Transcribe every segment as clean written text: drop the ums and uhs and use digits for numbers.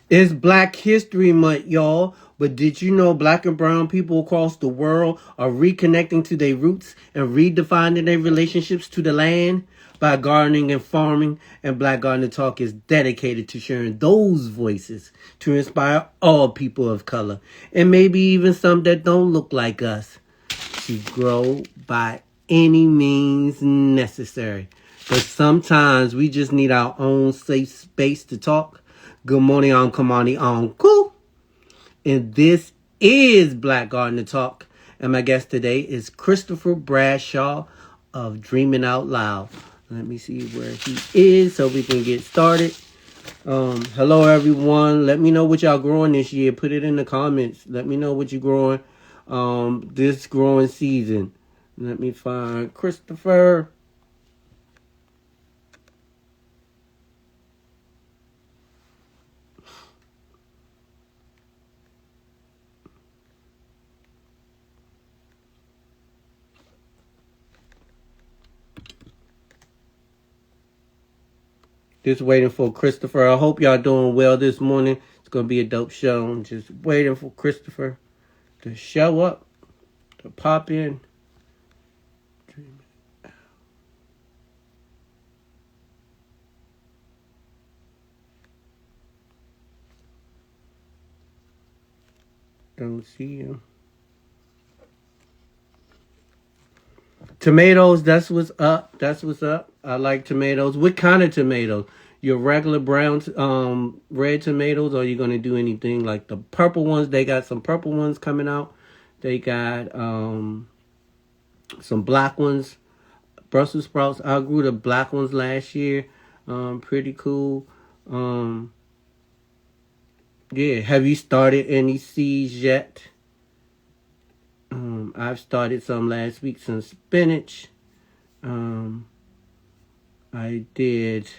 It's Black History Month, y'all. But did you know black and brown people across the world are reconnecting to their roots and redefining their relationships to the land? By gardening and farming, and Black Gardener Talk is dedicated to sharing those voices to inspire all people of color, and maybe even some that don't look like us, to grow by any means necessary. But sometimes we just need our own safe space to talk. Good morning, I'm Kamani Uncle. And this is Black Gardener Talk. And my guest today is Christopher Bradshaw of Dreaming Out Loud. Let me see where he is so we can get started. Hello everyone. Let me know what y'all growing this year. Put it in the comments. Let me know what you're growing this growing season. Let me find Christopher. Just waiting for Christopher. I hope y'all doing well this morning. It's gonna be a dope show. I'm just waiting for Christopher to show up, to pop in. Don't see him. Tomatoes, that's what's up. That's what's up. I like tomatoes. What kind of tomatoes? Your regular brown, red tomatoes, or are you gonna do anything like the purple ones? They got some purple ones coming out. They got some black ones, Brussels sprouts. I grew the black ones last year. Pretty cool. Um, yeah. Have you started any seeds yet? I've started some last week. Some spinach. Um, I did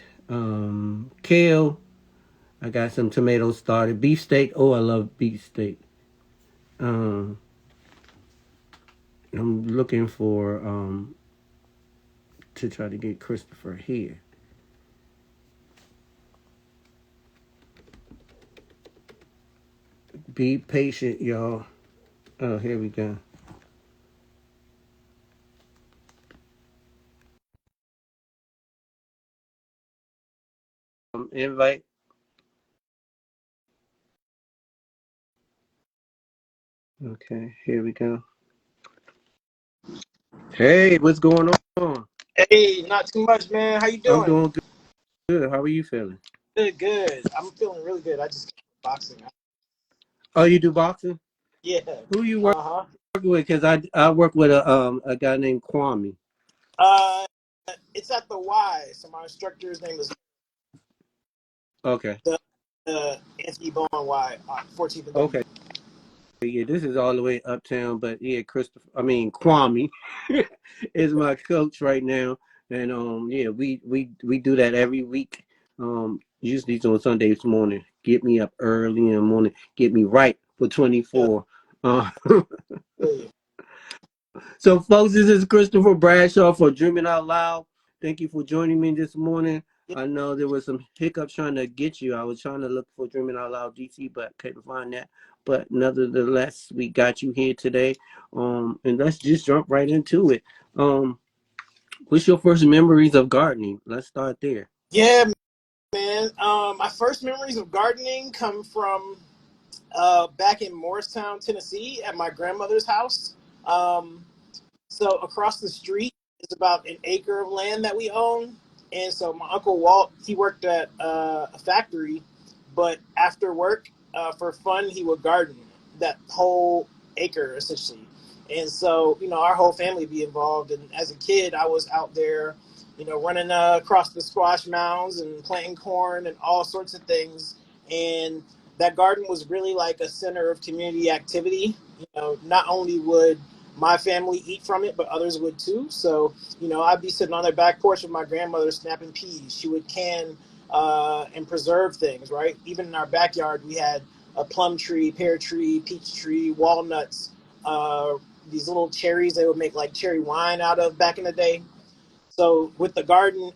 kale. I got some tomatoes started. Beefsteak. Oh, I love beefsteak. Um, I'm looking for to try to get Christopher here. Be patient, y'all. Oh, here we go. Invite. Okay, here we go. Hey, what's going on? Hey, not too much, man. How you I'm doing? doing good. How are you feeling? Good, good. I'm feeling really good. I just came from boxing. Oh, you do boxing? Yeah. Who you Uh-huh. working with? Cause I work with a guy named Kwame. Uh, it's at the Y. So my instructor's name is Okay. the Anthony Bowen Y, 14th and W. Okay. Yeah, this is all the way uptown, but yeah, Kwame is my coach right now, and yeah, we do that every week. Usually it's on Sundays morning. Get me up early in the morning. Get me right for Yeah. 24. Uh, Yeah. so, folks, this is Christopher Bradshaw for Dreaming Out Loud. Thank you for joining me this morning. Yeah. I know there was some hiccups trying to get you. I was trying to look for Dreaming Out Loud DC, but couldn't find that. But nevertheless, we got you here today. And let's just jump right into it. What's your first memories of gardening? Let's start there. Yeah, man. My first memories of gardening come from back in Morristown, Tennessee, at my grandmother's house. Um, So across the street is about an acre of land that we own. And so my uncle Walt, he worked at a factory, but after work, for fun, he would garden that whole acre essentially. And so, our whole family would be involved. And as a kid, I was out there, running across the squash mounds and planting corn and all sorts of things. And that garden was really like a center of community activity. Not only would my family eat from it, but others would too. So, I'd be sitting on their back porch with my grandmother snapping peas. She would can and preserve things, right? Even in our backyard, we had a plum tree, pear tree, peach tree, walnuts, uh, these little cherries they would make like cherry wine out of back in the day. So with the garden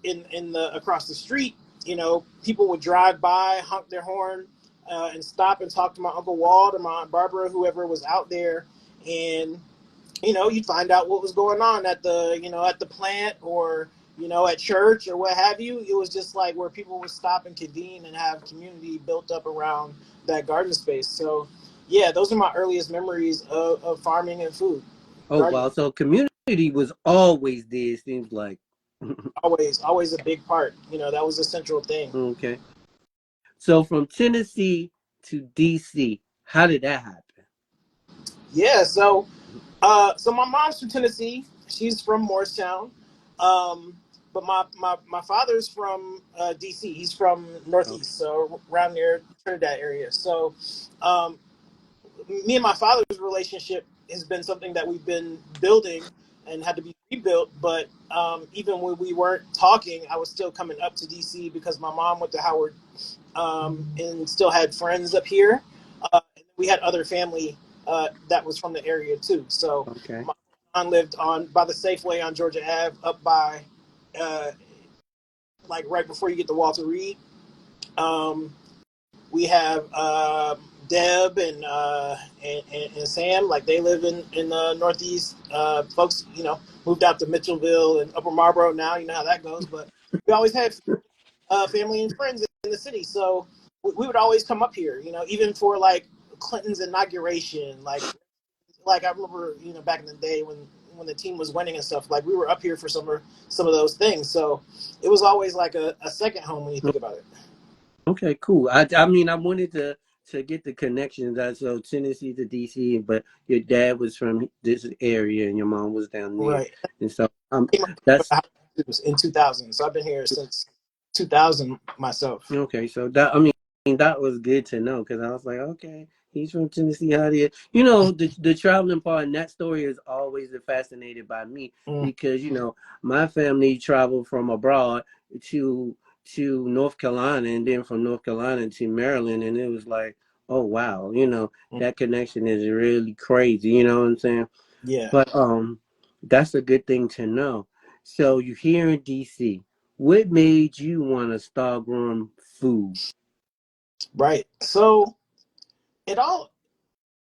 in the across the street, people would drive by, honk their horn, and stop and talk to my Uncle Wald or my Aunt Barbara, whoever was out there, and you'd find out what was going on at the plant, or at church or what have you. It was just like where people would stop and convene and have community built up around that garden space. So yeah, those are my earliest memories of farming and food. Oh Gardening, wow, so community was always there, it seems like. always a big part. That was a central thing. Okay. So from Tennessee to DC, how did that happen? Yeah, so my mom's from Tennessee. She's from Morristown. But my father's from DC. He's from Okay. Northeast, so around near Trinidad area. So um, me and my father's relationship has been something that we've been building and had to be rebuilt. But even when we weren't talking, I was still coming up to DC because my mom went to Howard, and still had friends up here. And we had other family that was from the area too. So Okay. my aunt lived on by the Safeway on Georgia Ave, up by uh, like right before you get to Walter Reed. Um, we have Deb and Sam. Like they live in the Northeast. Folks, moved out to Mitchellville and Upper Marlboro now. You know how that goes. But we always had family and friends in the city, so we would always come up here. Even for like Clinton's inauguration. Like I remember, back in the day when the team was winning and stuff. Like we were up here for some of those things. So it was always like a second home when you think about it. Okay, cool. I mean, I wanted to get the connections. That so Tennessee to DC, but your dad was from this area and your mom was down there, Right. and so Came up that's in 2000, so I've been here since 2000 myself. okay. So that I mean that was good to know because I was like, okay, he's from Tennessee. How do you, you know, the traveling part and that story is always fascinated by me Mm, because my family traveled from abroad to North Carolina and then from North Carolina to Maryland, and it was like, oh wow, mm, that connection is really crazy. You know what I'm saying? yeah, But that's a good thing to know. So you here in DC. What made you want to start growing food? right. So it all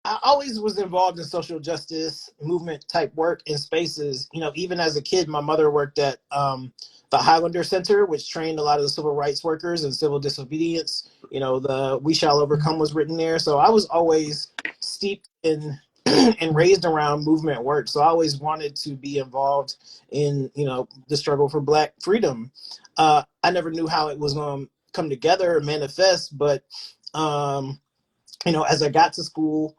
I always was involved in social justice movement type work in spaces. Even as a kid, my mother worked at the Highlander Center, which trained a lot of the civil rights workers and civil disobedience. The "We Shall Overcome" was written there, so I was always steeped in and raised around movement work. So I always wanted to be involved in the struggle for Black freedom. I never knew how it was going to come together or manifest, but as I got to school,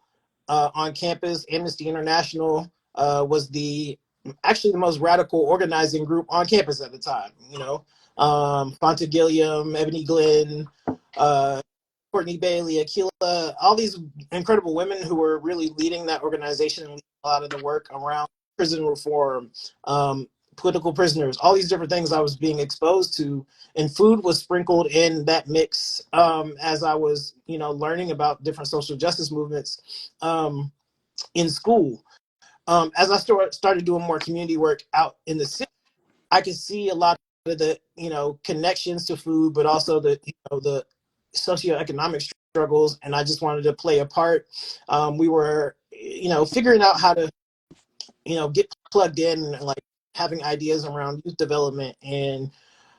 on campus, Amnesty International was actually the most radical organizing group on campus at the time. Fonta Gilliam, Ebony Glenn, uh, Courtney Bailey, Akila, all these incredible women who were really leading that organization and leading a lot of the work around prison reform, political prisoners, all these different things I was being exposed to. And food was sprinkled in that mix, as I was, learning about different social justice movements in school. As I started doing more community work out in the city, I could see a lot of the connections to food, but also the socioeconomic struggles, and I just wanted to play a part. We were figuring out how to get plugged in and like having ideas around youth development and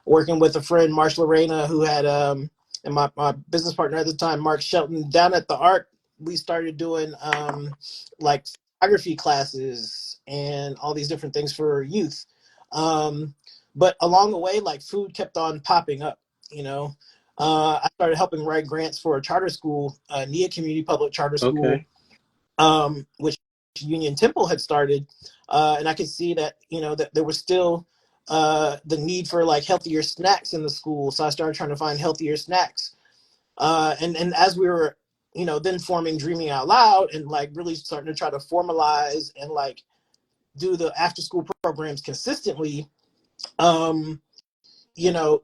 working with a friend, Marsh Lorena, who had and my business partner at the time, Mark Shelton, down at the Arc. We started doing like photography classes and all these different things for youth. But along the way, like food kept on popping up. You know, I started helping write grants for a charter school, NIA Community Public Charter School, Okay. which Union Temple had started, and I could see that that there was still the need for like healthier snacks in the school. So I started trying to find healthier snacks, and as we were then forming Dreaming Out Loud and like really starting to try to formalize and like do the after school programs consistently, um, you know,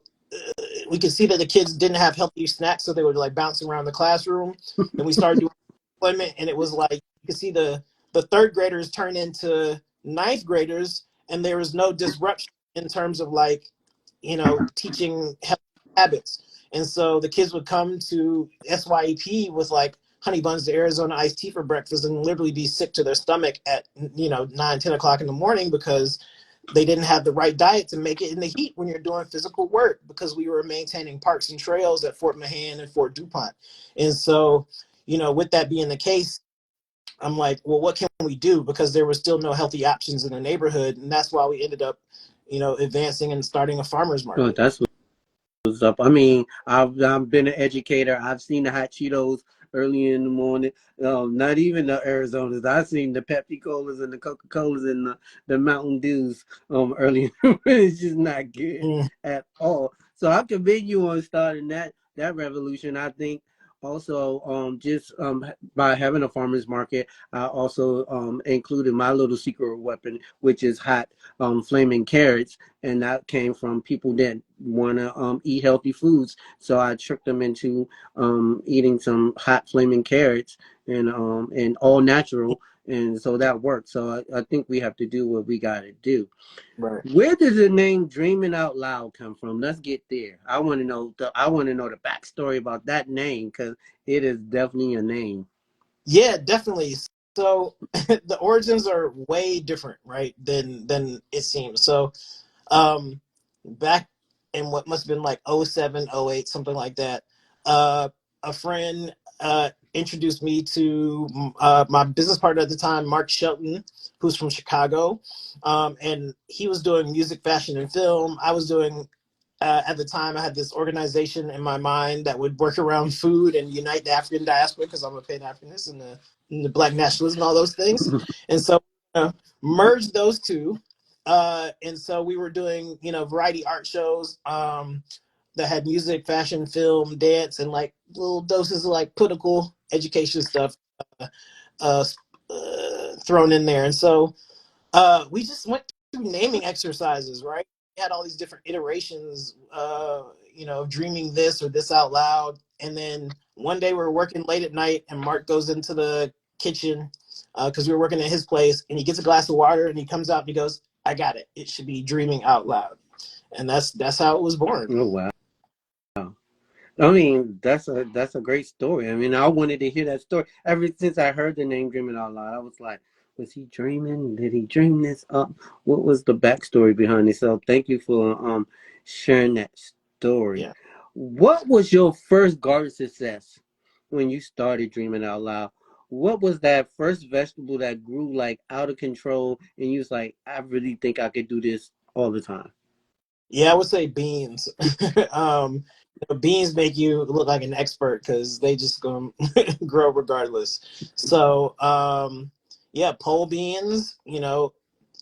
we could see that the kids didn't have healthy snacks, so they would like bounce around the classroom. And we started doing employment, and it was like you could see the third graders turn into ninth graders, and there was no disruption in terms of like teaching healthy habits. And so the kids would come to SYEP with like honey buns to Arizona iced tea for breakfast and literally be sick to their stomach at 9, 10 o'clock in the morning because they didn't have the right diet to make it in the heat when you're doing physical work, because we were maintaining parks and trails at Fort Mahan and Fort DuPont. And so, with that being the case, I'm like, well, what can we do? Because there were still no healthy options in the neighborhood. And that's why we ended up, advancing and starting a farmer's Oh, market. that's what's up. I mean, I've been an educator. I've seen the hot Cheetos early in the morning. Not even the Arizonas. I've seen the Pepsi Colas and the Coca Colas and the Mountain Dews early. It's just not good Mm, at all. So I commend you on starting that revolution. I think also just by having a farmers market, I also included my little secret weapon, which is hot flaming carrots, and that came from people that want to eat healthy foods. So I tricked them into eating some hot flaming carrots and all natural, and so that worked. So I think we have to do what we got to do. right. Where does the name "Dreaming Out Loud" come from? Let's get there. I want to know. I want to know the backstory about that name because it is definitely a name. Yeah, definitely. So the origins are way different, right, than it seems. So um, back in what must have been like '07, '08, something like that, uh, a friend introduced me to my business partner at the time, Mark Shelton, who's from Chicago. And he was doing music, fashion, and film. I was doing, at the time, I had this organization in my mind that would work around food and unite the African diaspora, because I'm a Pan Africanist and the Black nationalism and all those things. And so merged those two. And so we were doing, variety art shows that had music, fashion, film, dance, and like little doses of like political education stuff uh, uh, thrown in there. And so we just went through naming exercises, right? We had all these different iterations, dreaming this or this out loud. And then one day we were working late at night, and Mark goes into the kitchen because we were working at his place, and he gets a glass of water, and he comes out and he goes, "I got it. It should be dreaming out loud." And that's how it was born. Oh wow. I mean, that's a great story. I mean, I wanted to hear that story ever since I heard the name "Dreaming Out Loud." I was like, was he dreaming? Did he dream this up? What was the backstory behind it? So, thank you for sharing that story. Yeah. What was your first garden success when you started Dreaming Out Loud? What was that first vegetable that grew like out of control, and you was like, I really think I could do this all the time? Yeah, I would say beans. Beans make you look like an expert because they just gonna grow regardless. So, yeah, pole beans.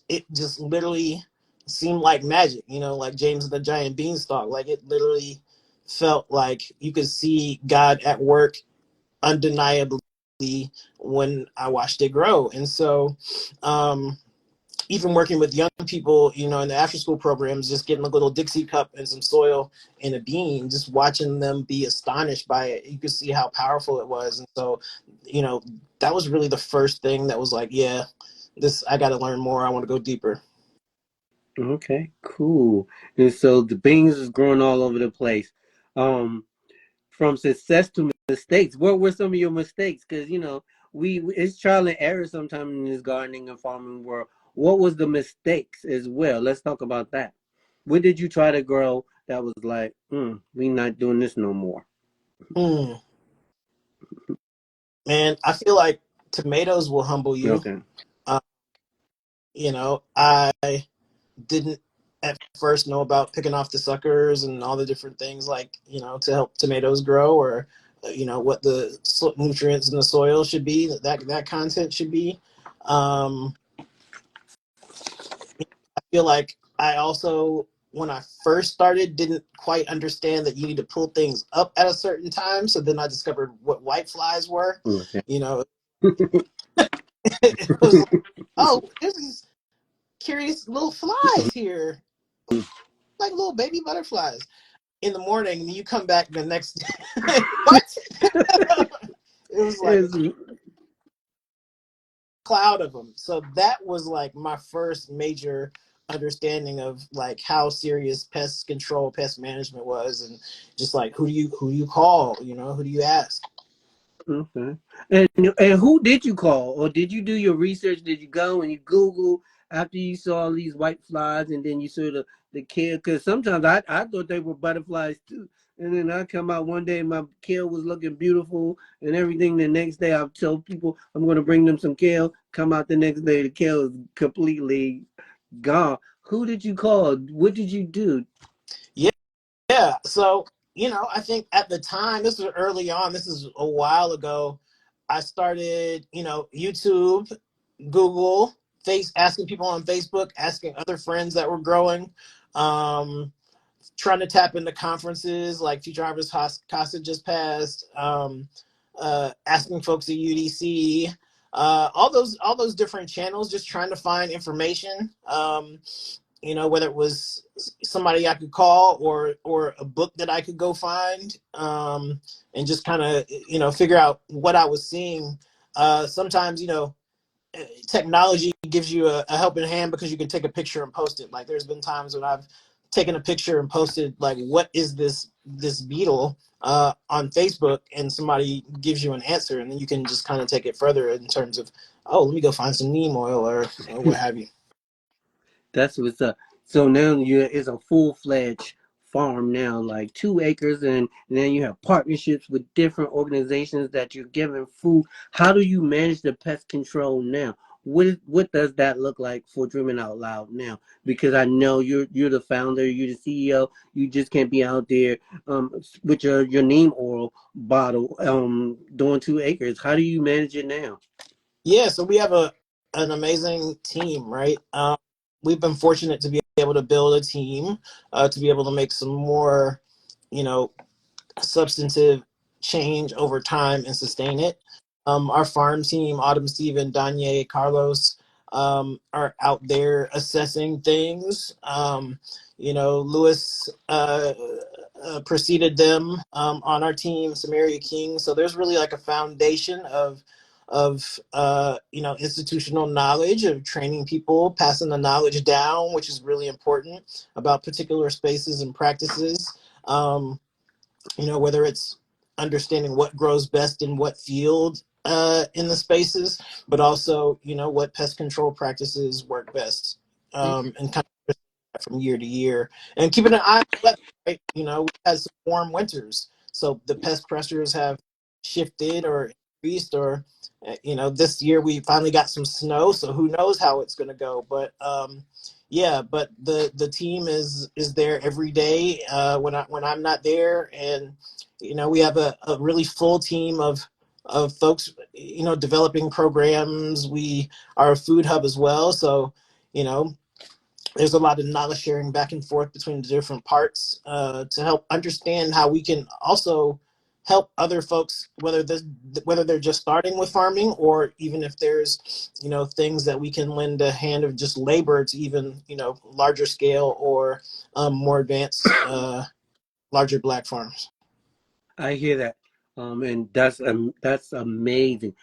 It just literally seemed like magic. Like James the Giant Beanstalk. Like it literally felt like you could see God at work undeniably when I watched it grow. And so, even working with young people, in the after school programs, just getting a little Dixie cup and some soil and a bean, just watching them be astonished by it, you could see how powerful it was. And so, you know, that was really the first thing that was like, yeah, I got to learn more. I want to go deeper. Okay, cool. And so the beans is growing all over the place. Um, from success to mistakes. What were some of your mistakes? Because it's trial and error sometimes in this gardening and farming world. What was the mistakes as well? Let's talk about that. When did you try to grow that was like, we not doing this no more? Hmm. Man, I feel like tomatoes will humble you. Okay. Uh, I didn't at first know about picking off the suckers and all the different things, like, to help tomatoes grow, or what the nutrients in the soil should be, that content should be. um I feel like I also, when I first started, didn't quite understand that you need to pull things up at a certain time. So then I discovered what white flies were. Okay. you know it was like, oh, there's these curious little flies here, like little baby butterflies in the morning, and you come back the next what? It was like a It's, cloud of them. So that was like my first major understanding of like how serious pest control, pest management was, and just like who do you call, who do you ask? Okay. And who did you call, or did you do your research? Did you go and you Google after you saw all these white flies, and then you saw the kill? Because sometimes I thought they were butterflies too, and then I come out one day and my kale was looking beautiful and everything. The next day I told people I'm going to bring them some kale. Come out the next day the kale is completely gone. Who did you call? What did you do? Yeah, yeah. So I think at the time, this was early on. This is a while ago. I started, YouTube, Google, asking people on Facebook, asking other friends that were growing. Um, Trying to tap into conferences like Future Harvest Casa just passed, asking folks at UDC, all those different channels, just trying to find information. Whether it was somebody I could call or a book that I could go find, and just kind of figure out what I was seeing. Sometimes technology gives you a helping hand because you can take a picture and post it. Like there's been times when I've taken a picture and posted like, what is this beetle, on Facebook, and somebody gives you an answer, and then you can just kind of take it further in terms of, oh, let me go find some neem oil or what have you. That's what's up. So now you it's a full fledged farm now, like 2 acres, and then you have partnerships with different organizations that you're giving food. How do you manage the pest control now? What does that look like for Dreaming Out Loud now? Because I know you're the founder, you're the CEO. You just can't be out there with your neem oil bottle doing 2 acres. How do you manage it now? Yeah, so we have an amazing team, right? We've been fortunate to be able to build a team, to be able to make some more, you know, substantive change over time and sustain it. Our farm team, Autumn, Steven, Danye, Carlos, are out there assessing things. Lewis preceded them, on our team, Samaria King. So there's really like a foundation of institutional knowledge, of training people, passing the knowledge down, which is really important about particular spaces and practices. Whether it's understanding what grows best in what field, in the spaces, but also, what pest control practices work best, and kind of from year to year, and keeping an eye on the weather, right? We've had some warm winters, so the pest pressures have shifted or increased, or this year we finally got some snow, so who knows how it's going to go. But yeah, but the team is there every day, when I'm not there, and we have a really full team of folks, developing programs. We are a food hub as well, so you know there's a lot of knowledge sharing back and forth between the different parts, to help understand how we can also help other folks, whether they're just starting with farming, or even if there's things that we can lend a hand of just labor to even larger scale, or more advanced, larger black farms. I hear that, and that's amazing.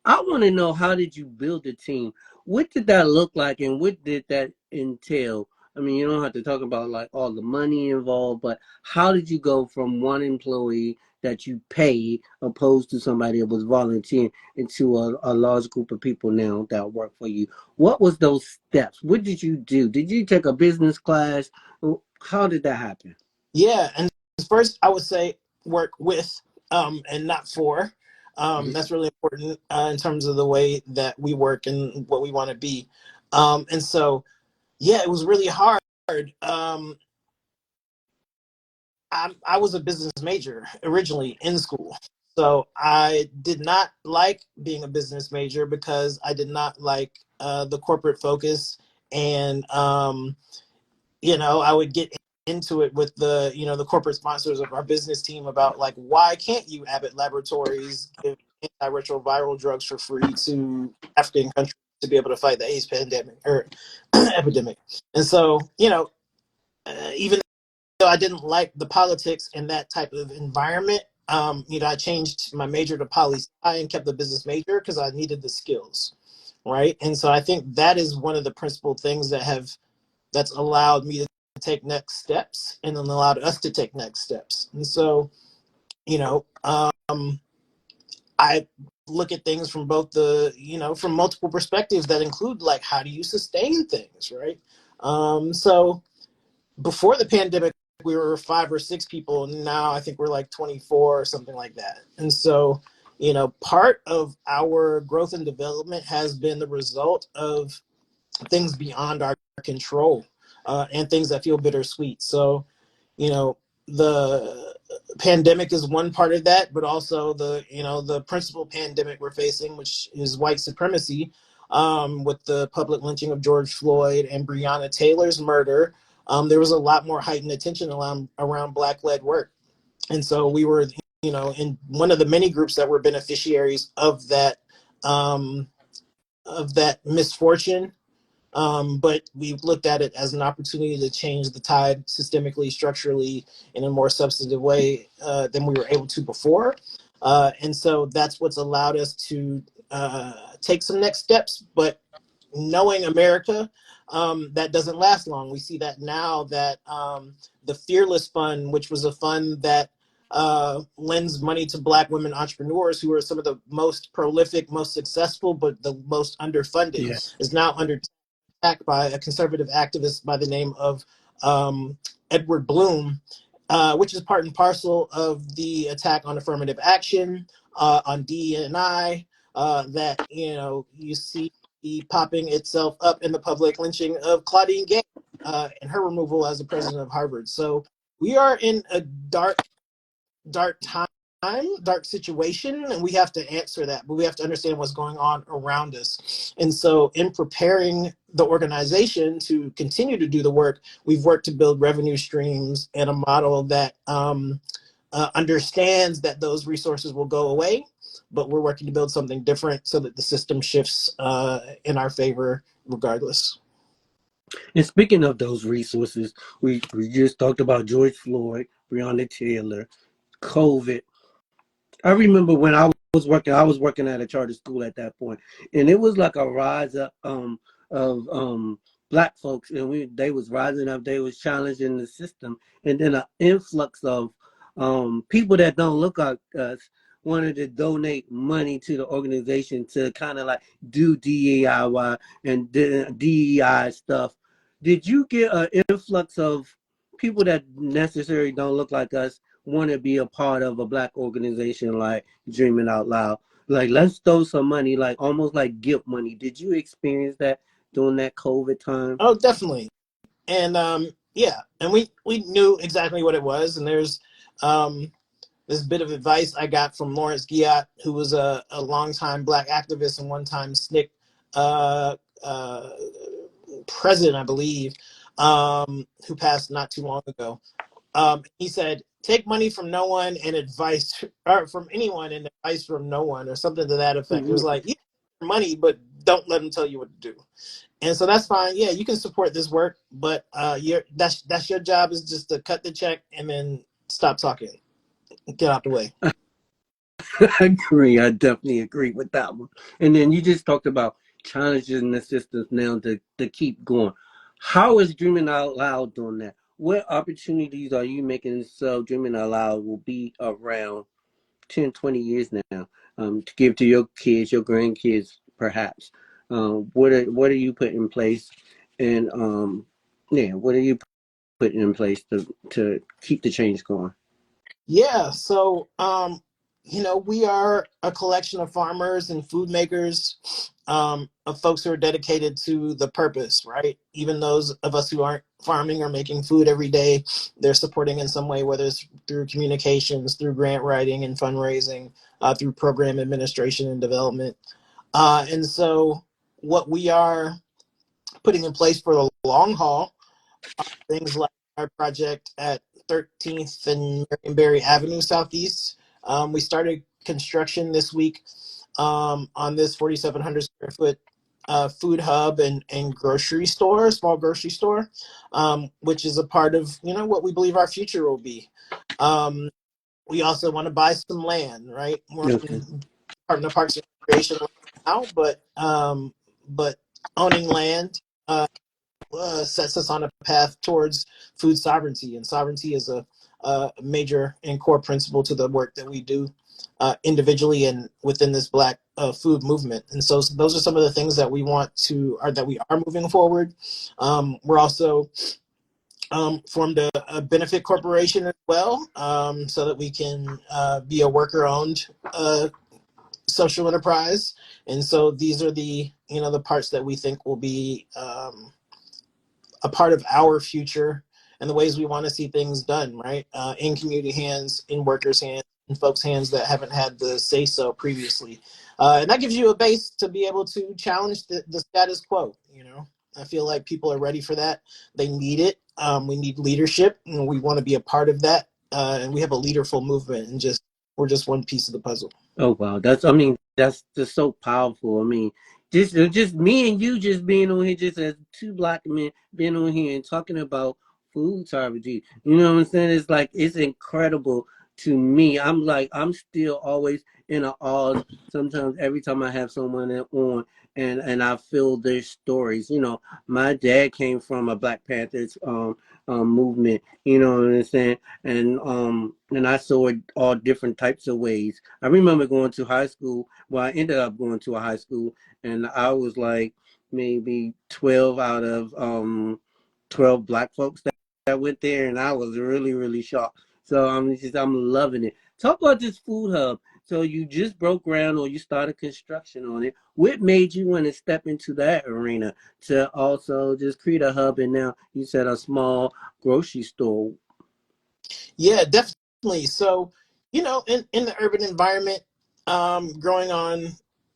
I want to know, how did you build the team? What did that look like, and what did that entail? I mean, you don't have to talk about like all the money involved, but how did you go from one employee that you pay opposed to somebody that was volunteering into a large group of people now that work for you? What was those steps? What did you do? Did you take a business class? How did that happen? Yeah, and first I would say work with, and not for. That's really important, in terms of the way that we work and what we want to be. And so, yeah, it was really hard. Um, I was a business major originally in school. So I did not like being a business major because I did not like, the corporate focus. And I would get into it with the corporate sponsors of our business team about like, why can't you, Abbott Laboratories, give antiretroviral drugs for free to African countries to be able to fight the AIDS pandemic or epidemic? And so, even though I didn't like the politics in that type of environment, I changed my major to poli sci and kept the business major because I needed the skills, right? And so I think that is one of the principal things that have that's allowed me to take next steps and then allowed us to take next steps. And so, you know, I look at things from both from multiple perspectives that include like, how do you sustain things, right? So before the pandemic, we were 5 or 6 people, and now I think we're like 24 or something like that. And so, part of our growth and development has been the result of things beyond our control, and things that feel bittersweet. So, you know, the pandemic is one part of that, but also the principal pandemic we're facing, which is white supremacy, with the public lynching of George Floyd and Breonna Taylor's murder. There was a lot more heightened attention around Black-led work, and so we were, in one of the many groups that were beneficiaries um, of that misfortune. But we've looked at it as an opportunity to change the tide systemically, structurally, in a more substantive way than we were able to before. And so that's what's allowed us to take some next steps. But knowing America, that doesn't last long. We see that now that the Fearless Fund, which was a fund that lends money to Black women entrepreneurs who are some of the most prolific, most successful, but the most underfunded, Yeah. is now under attack by a conservative activist by the name of Edward Bloom, which is part and parcel of the attack on affirmative action, on DEI, that you see popping itself up in the public lynching of Claudine Gay, and her removal as the president of Harvard. So we are in a dark time, dark situation, and we have to answer that, but we have to understand what's going on around us. And so in preparing the organization to continue to do the work, we've worked to build revenue streams and a model that understands that those resources will go away, but we're working to build something different so that the system shifts in our favor regardless. And speaking of those resources, we just talked about George Floyd, Breonna Taylor, COVID. I remember when I was working at a charter school at that point, and it was like a rise up of black folks, and they was rising up, they was challenging the system, and then an influx of people that don't look like us wanted to donate money to the organization to kind of like do DIY and DEI stuff. Did you get an influx of people that necessarily don't look like us want to be a part of a black organization like Dreaming Out Loud? Like, let's throw some money, like almost like guilt money. Did you experience that during that COVID time? Oh, definitely. And yeah, and we knew exactly what it was. And there's this bit of advice I got from Lawrence Giat, who was a longtime Black activist and one-time SNCC uh, uh, president, I believe, who passed not too long ago. He said, "Take money from no one and advice, or from anyone and advice from no one," or something to that effect. It was like, you have money, but don't let them tell you what to do. And so that's fine. Yeah, you can support this work, but that's your job, is just to cut the check and then stop talking, get out the way. I agree. I definitely agree with that one. And then you just talked about challenges and assistance now to keep going. How is Dreaming Out Loud doing that? What opportunities are you making so Dreaming Out Loud will be around 10, 20 years now, to give to your kids, your grandkids, perhaps? What are you putting in place? And yeah, what are you putting in place to keep the change going? Yeah, so we are a collection of farmers and food makers, of folks who are dedicated to the purpose, right? Even those of us who aren't farming or making food every day, they're supporting in some way, whether it's through communications, through grant writing and fundraising, through program administration and development. And so what we are putting in place for the long haul, things like our project at 13th and Marionberry Avenue Southeast. We started construction this week on this 4,700 square foot food hub and grocery store, small grocery store, which is a part of what we believe our future will be. Um, we also want to buy some land, right? We're Okay. on Department of Parks and Recreation now, but owning land sets us on a path towards food sovereignty, and sovereignty is a major and core principle to the work that we do individually and within this Black food movement. And so those are some of the things that we want to, or that we are moving forward. We're also formed a benefit corporation as well, so that we can be a worker-owned social enterprise. And so these are the, the parts that we think will be a part of our future and the ways we want to see things done, right? In community hands, in workers' hands, in folks' hands that haven't had the say-so previously. And that gives you a base to be able to challenge the status quo, I feel like people are ready for that. They need it. We need leadership, and we want to be a part of that. And we have a leaderful movement, and we're just one piece of the puzzle. Oh wow, that's just so powerful. I mean, just me and you just being on here, just as two Black men being on here and talking about food sovereignty. You know what I'm saying? It's like it's incredible to me. I'm still always in a awe. Sometimes every time I have someone on and I feel their stories. My dad came from a Black Panthers movement. You know what I'm saying? And I saw it all different types of ways. I remember going to high school. Well, I ended up going to a high school, and I was like maybe 12 out of 12 Black folks that went there, and I was really, really shocked. So I'm loving it. Talk about this food hub. So you just broke ground, or you started construction on it. What made you want to step into that arena to also just create a hub? And now you said a small grocery store. Yeah, definitely. So, in the urban environment, growing on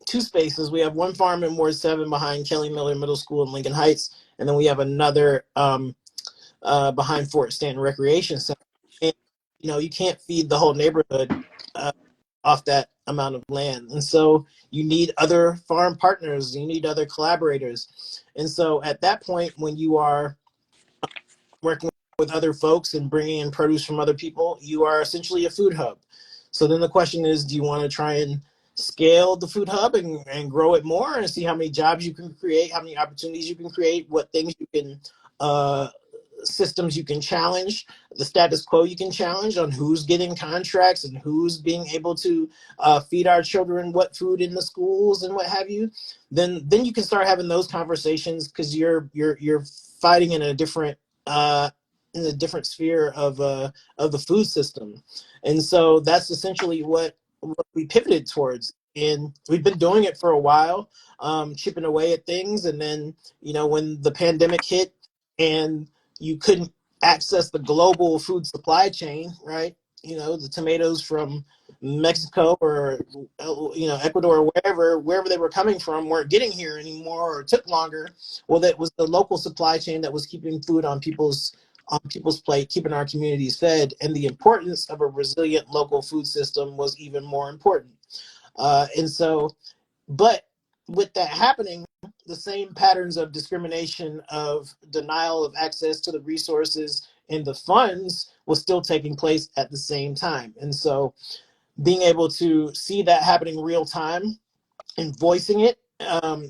two spaces, we have one farm in Ward 7 behind Kelly Miller Middle School in Lincoln Heights, and then we have another behind Fort Stanton Recreation Center. And, you can't feed the whole neighborhood uh, off that amount of land. And so you need other farm partners, you need other collaborators. And so at that point, when you are working with other folks and bringing in produce from other people, you are essentially a food hub. So then the question is, do you want to try and scale the food hub and grow it more and see how many jobs you can create, how many opportunities you can create, what things you can, systems you can challenge, the status quo you can challenge on who's getting contracts and who's being able to feed our children what food in the schools and what have you. Then you can start having those conversations, because you're fighting uh, in a different sphere of the food system. And so that's essentially what we pivoted towards. And we've been doing it for a while, chipping away at things. And then, when the pandemic hit and you couldn't access the global food supply chain, right? The tomatoes from Mexico or Ecuador or wherever they were coming from weren't getting here anymore, or took longer. Well, that was the local supply chain that was keeping food on people's plate, keeping our communities fed, and the importance of a resilient local food system was even more important. And so, but with that happening, the same patterns of discrimination, of denial of access to the resources and the funds, was still taking place at the same time. And so being able to see that happening real time and voicing it,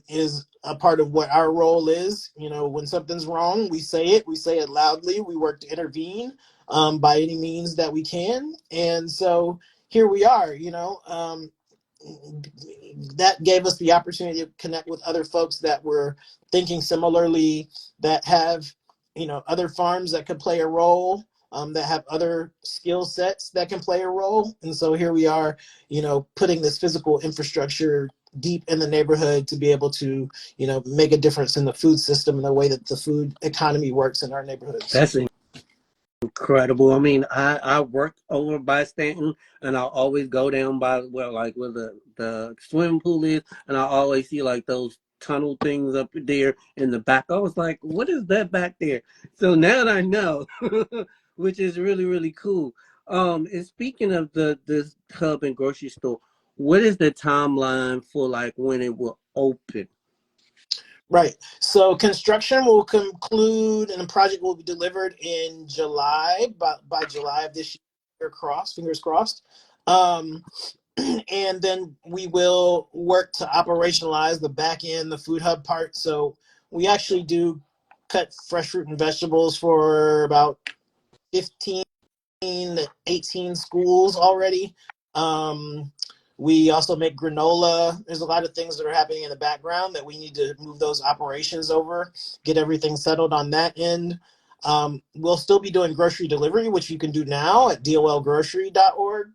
is a part of what our role is. When something's wrong, we say it loudly, we work to intervene by any means that we can. And so here we are. That gave us the opportunity to connect with other folks that were thinking similarly, that have other farms that could play a role, that have other skill sets that can play a role. And so here we are, putting this physical infrastructure deep in the neighborhood to be able to make a difference in the food system and the way that the food economy works in our neighborhoods. That's incredible. I mean, I work over by Stanton, and I always go down by where the swimming pool is, and I always see like those tunnel things up there in the back. I was like, what is that back there? So now that I know, which is really, really cool. And speaking of this hub and grocery store, what is the timeline for like when it will open? Right. So construction will conclude and the project will be delivered in July, by July of this year, fingers crossed. Um, and then we will work to operationalize the back end, the food hub part. So we actually do cut fresh fruit and vegetables for about 15 to 18 schools already. Um, we also make granola. There's a lot of things that are happening in the background that we need to move those operations over, get everything settled on that end. We'll still be doing grocery delivery, which you can do now at dolgrocery.org,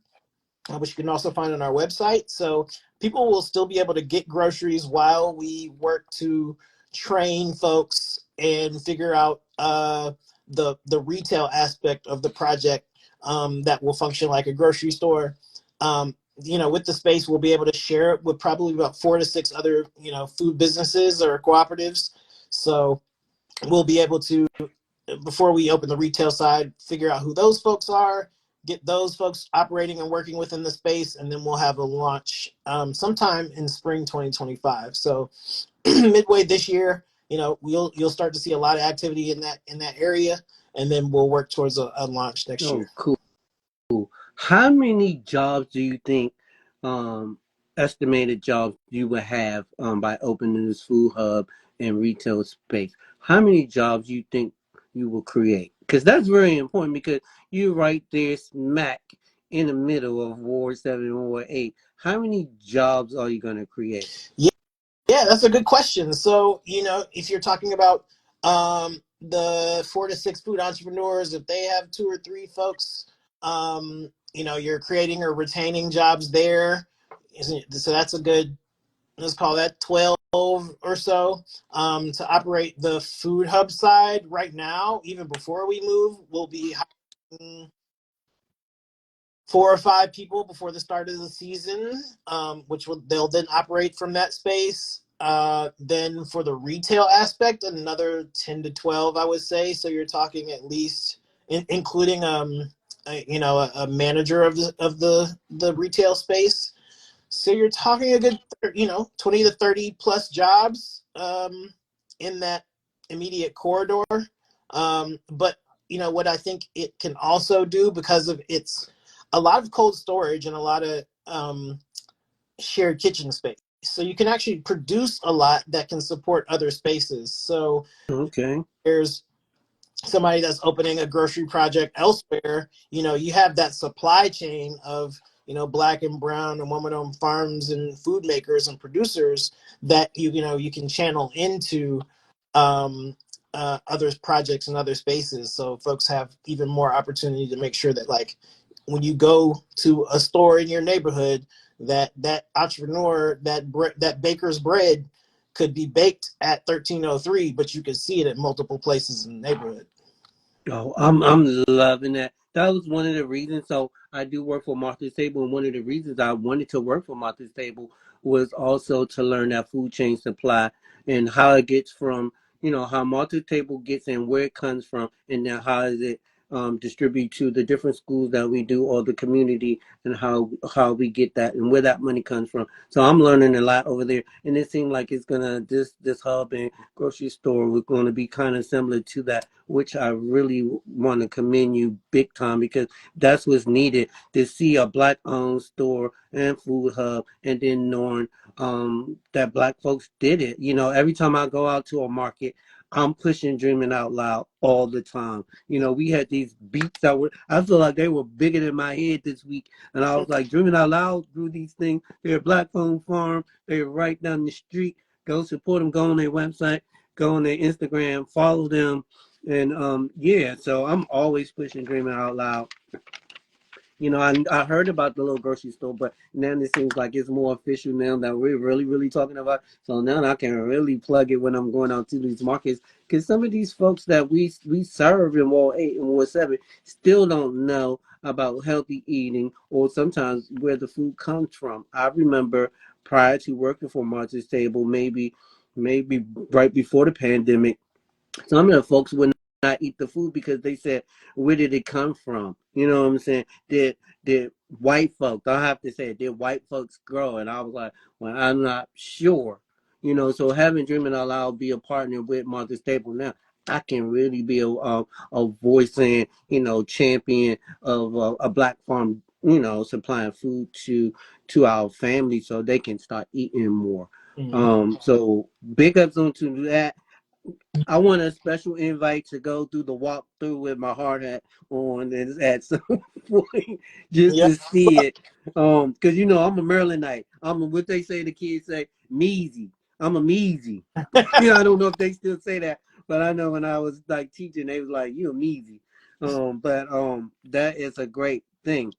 which you can also find on our website. So people will still be able to get groceries while we work to train folks and figure out the retail aspect of the project that will function like a grocery store. With the space, we'll be able to share it with probably about 4 to 6 other, food businesses or cooperatives. So we'll be able to, before we open the retail side, figure out who those folks are, get those folks operating and working within the space, and then we'll have a launch sometime in spring 2025. So midway this year, you'll start to see a lot of activity in that area, and then we'll work towards a launch next Oh, year. cool. How many jobs do you think, um, estimated jobs you would have by opening this food hub and retail space? How many jobs you think you will create? Because that's very important because you're right there smack in the middle of Ward 7 and Ward 8. How many jobs are you going to create? Yeah, that's a good question. So, if you're talking about the 4 to 6 food entrepreneurs, if they have 2 or 3 folks, you're creating or retaining jobs there. So that's a good, let's call that 12 or so. To operate the food hub side right now, even before we move, we'll be hiring 4 or 5 people before the start of the season, they'll then operate from that space. Then for the retail aspect, another 10 to 12, I would say. So you're talking at least, including a manager of the retail space. So you're talking a good 20 to 30 plus jobs in that immediate corridor. But what I think it can also do, because of its a lot of cold storage and a lot of shared kitchen space. So you can actually produce a lot that can support other spaces. So Okay. there's somebody that's opening a grocery project elsewhere, you have that supply chain of, black and brown and woman-owned farms and food makers and producers that you can channel into other projects and other spaces. So folks have even more opportunity to make sure that, like, when you go to a store in your neighborhood, that entrepreneur, that baker's bread could be baked at 1303, but you could see it at multiple places in the neighborhood. Oh, I'm loving that. That was one of the reasons. So I do work for Martha's Table, and one of the reasons I wanted to work for Martha's Table was also to learn that food chain supply and how it gets from, how Martha's Table gets and where it comes from, and then how is it distribute to the different schools that we do or the community, and how we get that and where that money comes from. So I'm learning a lot over there, and it seemed like it's gonna this hub and grocery store was going to be kind of similar to that, which I really want to commend you big time because that's what's needed to see a black owned store and food hub, and then knowing that black folks did it. Every time I go out to a market, I'm pushing Dreaming Out Loud all the time. We had these beats that I feel like they were bigger than my head this week. And I was like, Dreaming Out Loud grew these things. They're a black owned farm. They're right down the street. Go support them. Go on their website. Go on their Instagram. Follow them. And yeah, so I'm always pushing Dreaming Out Loud. I heard about the little grocery store, but now it seems like it's more official now that we're really, really talking about. So now I can really plug it when I'm going out to these markets, because some of these folks that we serve in Ward 8 and Ward 7 still don't know about healthy eating or sometimes where the food comes from. I remember prior to working for Martha's Table, maybe right before the pandemic, some of the folks would not eat the food because they said, where did it come from? You know what I'm saying? Did white folks, I have to say, did white folks grow? And I was like, well, I'm not sure. So having Dreaming Out Loud be a partner with Martha's Table now, I can really be a voice and, champion of a black farm, supplying food to our family so they can start eating more. Mhm. So big ups onto that. I want a special invite to go through the walkthrough with my hard hat on and at some point just Yeah. to see it. Cause I'm a Marylandite. I'm a, what they say the kids say, measy. I'm a measy. I don't know if they still say that, but I know when I was like teaching, they was like, "You a measy." But that is a great thing.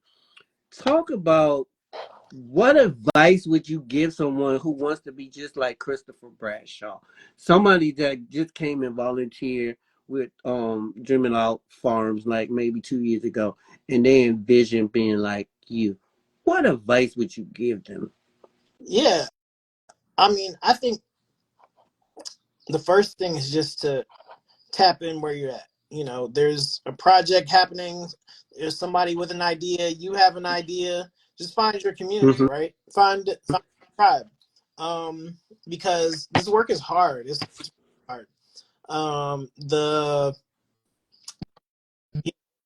Talk about what advice would you give someone who wants to be just like Christopher Bradshaw? Somebody that just came and volunteered with Dreaming Out Farms like maybe 2 years ago and they envision being like you. What advice would you give them? Yeah. I mean, I think the first thing is just to tap in where you're at. There's a project happening, there's somebody with an idea, you have an idea, just find your community, Mm-hmm. right? Find your tribe. Um, because this work is hard. It's hard. The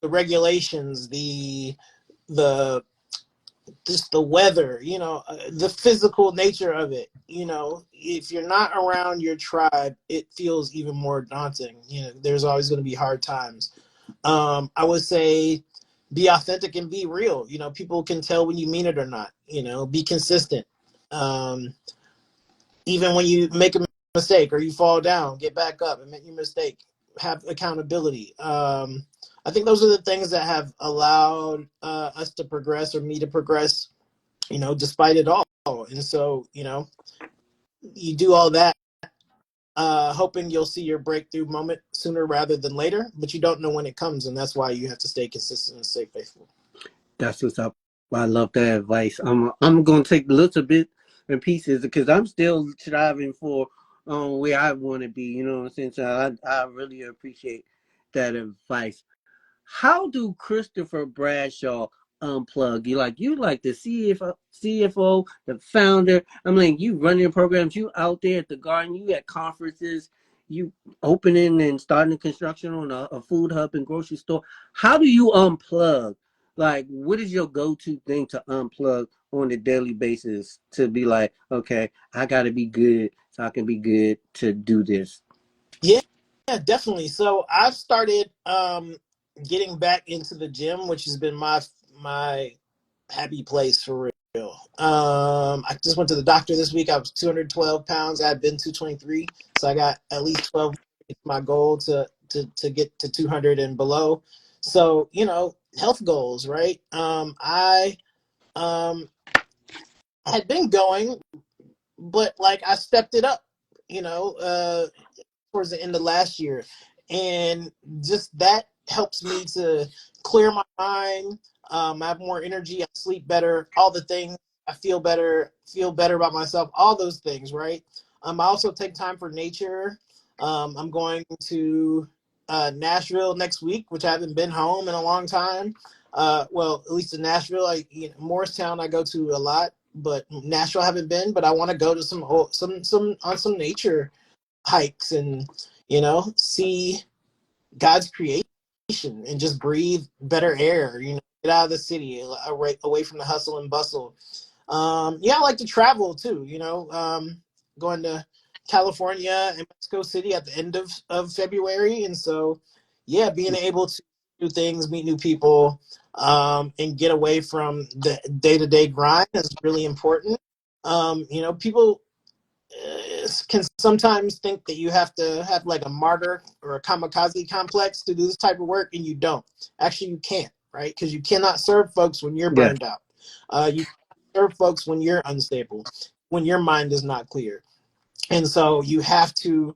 the regulations, the just the weather, the physical nature of it. If you're not around your tribe, it feels even more daunting. There's always going to be hard times. I would say be authentic and be real. People can tell when you mean it or not. Be consistent. Um, Even when you make a mistake or you fall down, get back up and make your mistake. Have accountability. I think those are the things that have allowed us to progress, or me to progress, despite it all. And so, you do all that, hoping you'll see your breakthrough moment sooner rather than later, but you don't know when it comes. And that's why you have to stay consistent and stay faithful. That's what's up. I love that advice. I'm gonna take a little bit and pieces because I'm still striving for where I want to be. You know what I'm saying? So I really appreciate that advice. How do Christopher Bradshaw unplug? You like the CFO, the founder. I'm like you running programs. You out there at the garden. You at conferences. You opening and starting construction on a food hub and grocery store. How do you unplug? Like, what is your go-to thing to unplug on a daily basis to be like, okay, I got to be good so I can be good to do this? Yeah, yeah, definitely. So I've started getting back into the gym, which has been my happy place for real. I just went to the doctor this week. I was 212 pounds. I've been 223, so I got at least 12. My goal to get to 200 and below. So health goals, right? I um had been going, but like I stepped it up. You know, uh, Towards the end of last year, and just that helps me to clear my mind. I have more energy. I sleep better. All the things. I feel better about myself. All those things, right? I also take time for nature. I'm going to Nashville next week, which I haven't been home in a long time. Well, at least in Nashville, Morristown I go to a lot, but Nashville I haven't been. But I want to go to some nature hikes and see God's creation and just breathe better air. Get out of the city, away from the hustle and bustle. Yeah, I like to travel too. Going to California and Mexico City at the end of February, and so yeah, being able to do things, meet new people, and get away from the day-to-day grind is really important. People can sometimes think that you have to have like a martyr or a kamikaze complex to do this type of work, and you don't. Actually, you can't, right? Because you cannot serve folks when you're Yeah. burned out. You serve folks when you're unstable, when your mind is not clear, and so you have to